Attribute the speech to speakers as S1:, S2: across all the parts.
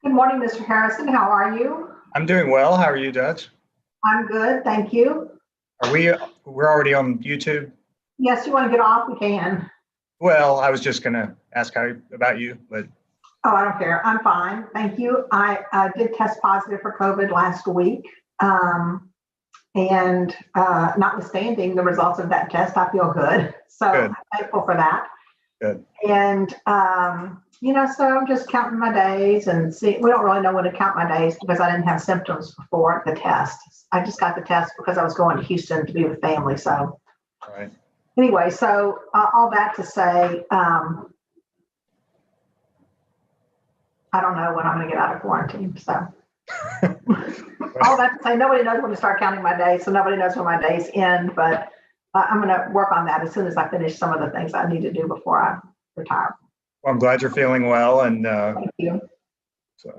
S1: Good morning, Mr. Harrison. How are you?
S2: I'm doing well. How are you, Dutch?
S1: I'm good, thank you.
S2: Are we, we're already on YouTube?
S1: Yes, you want to get off? We can.
S2: Well, I was just gonna ask about you, but
S1: Oh, I don't care. I'm fine, thank you. I did test positive for COVID last week. And notwithstanding the results of that test, I feel good. So
S2: good,
S1: I'm thankful for that.
S2: good.
S1: And, so I'm just counting my days and see, we don't really know when to count my days because I didn't have symptoms before the test. I just got the test because I was going to Houston to be with family. So
S2: All right.
S1: anyway, so all that to say, I don't know when I'm going to get out of quarantine. So all that to say, nobody knows when to start counting my days. So nobody knows when my days end, but I'm going to work on that as soon as I finish some of the things I need to do before I retire.
S2: Well, I'm glad you're feeling well, and
S1: Thank you.
S2: so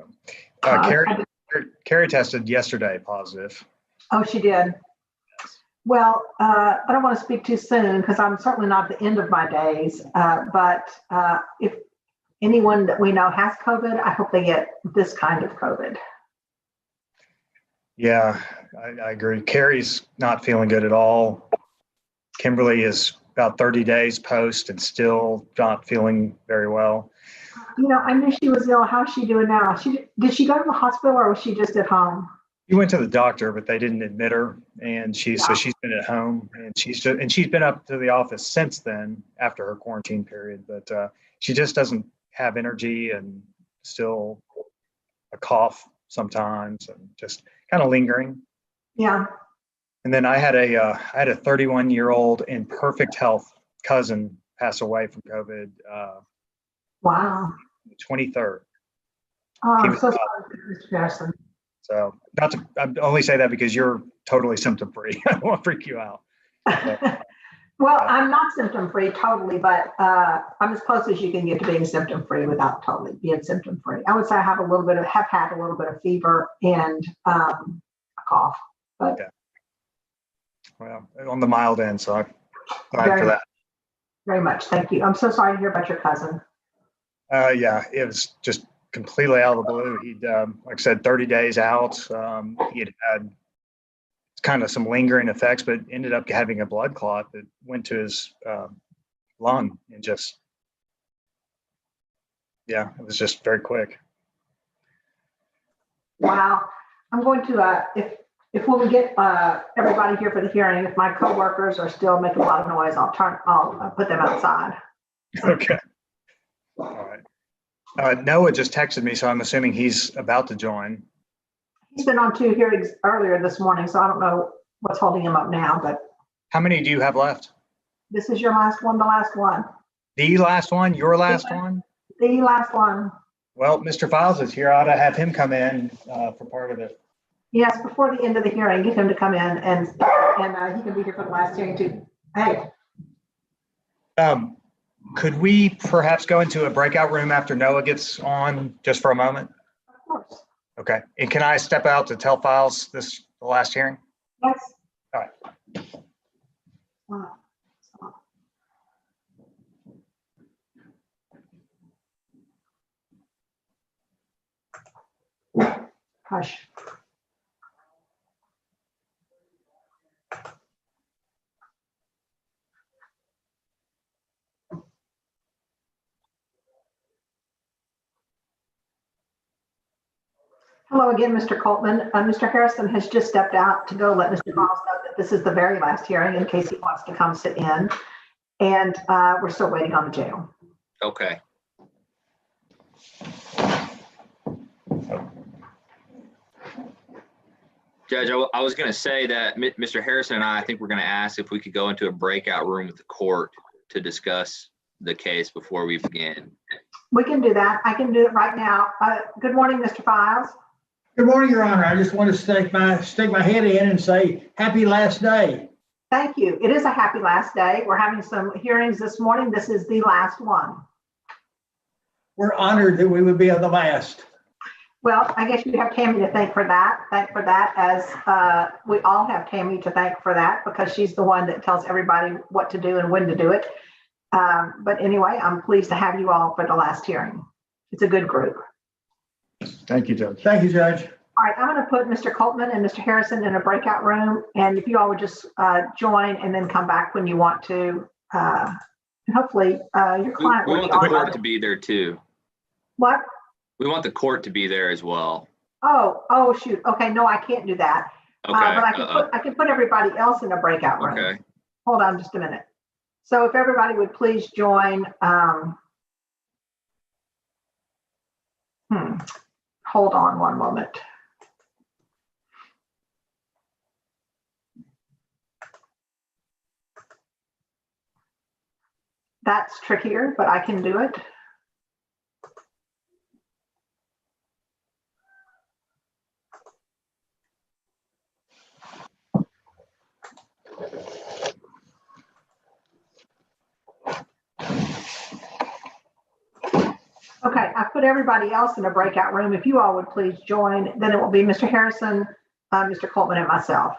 S2: Carrie tested yesterday positive.
S1: Oh, she did. Well, I don't want to speak too soon because I'm certainly not at the end of my days. But if anyone that we know has COVID, I hope they get this kind of COVID.
S2: Yeah, I agree. Carrie's not feeling good at all. Kimberly is about 30 days post and still not feeling very well.
S1: I knew she was ill. How's she doing now? Did she go to the hospital or was she just at home?
S2: She went to the doctor, but they didn't admit her, and
S1: Yeah.
S2: so she's been at home, and she's been up to the office since then after her quarantine period. But she just doesn't have energy and still a cough sometimes, and just kind of lingering.
S1: Yeah.
S2: And then I had a 31-year-old in perfect health cousin pass away from COVID,
S1: Wow.
S2: the 23rd.
S1: Oh,
S2: He
S1: I'm
S2: was
S1: so sorry, Mr. Harrison.
S2: So not to, I only say that because you're totally symptom free. I don't want to freak you out. But,
S1: Well, I'm not symptom free totally, but I'm as close as you can get to being symptom free without totally being symptom free. I would say I have had a little bit of fever and a cough, but
S2: yeah. Well, on the mild end, so I'm glad
S1: very,
S2: for that.
S1: very much. Thank you. I'm so sorry to hear about your cousin.
S2: Yeah, it was just completely out of the blue. He'd, like I said, 30 days out. He had kind of some lingering effects, but ended up having a blood clot that went to his lung, and just, yeah, it was just very quick.
S1: Wow. I'm going to, if when we get everybody here for the hearing, if my coworkers are still making a lot of noise, I'll put them outside.
S2: Okay. All right. Noah just texted me, so I'm assuming he's about to join.
S1: He's been on 2 hearings earlier this morning, so I don't know what's holding him up now, but
S2: How many do you have left?
S1: this is your last one, the last one.
S2: The last one? Your last one?
S1: The last one.
S2: Well, Mr. Files is here. I ought to have him come in for part of it.
S1: Yes, before the end of the hearing, get him to come in and he can be here for the last hearing too. Hey,
S2: Could we perhaps go into a breakout room after Noah gets on just for a moment?
S1: of course.
S2: Okay. And can I step out to tell Files the last hearing?
S1: Yes.
S2: All right.
S1: Hush. Hello again, Mr. Coltman. Mr. Harrison has just stepped out to go let Mr. Miles know that this is the very last hearing in case he wants to come sit in. And we're still waiting on the jail.
S3: Okay. Judge, I was going to say that Mr. Harrison and I think we're going to ask if we could go into a breakout room with the court to discuss the case before we begin.
S1: We can do that. I can do it right now. Good morning, Mr. Files.
S4: Good morning, Your Honor. I just want to stick my head in and say happy last day.
S1: Thank you. It is a happy last day. We're having some hearings this morning. This is the last one.
S4: We're honored that we would be the last.
S1: Well, I guess you have Tammy to thank for that. As we all have Tammy to thank for that because she's the one that tells everybody what to do and when to do it. But anyway, I'm pleased to have you all for the last hearing. It's a good group.
S2: Thank you, Judge.
S4: Thank you, Judge.
S1: All right, I'm going to put Mr. Coltman and Mr. Harrison in a breakout room, and if you all would just join and then come back when you want to. And hopefully your
S3: We
S1: client will
S3: want
S1: be
S3: the
S1: all
S3: court
S1: right.
S3: to be there too.
S1: What?
S3: We want the court to be there as well.
S1: Oh, shoot. Okay, no, I can't do that.
S3: Okay.
S1: But I can put everybody else in a breakout room.
S3: Okay.
S1: Hold on just a minute. So if everybody would please join. Hold on one moment. That's trickier, but I can do it. Okay, I put everybody else in a breakout room. If you all would please join, then it will be Mr. Harrison, Mr. Coltman, and myself.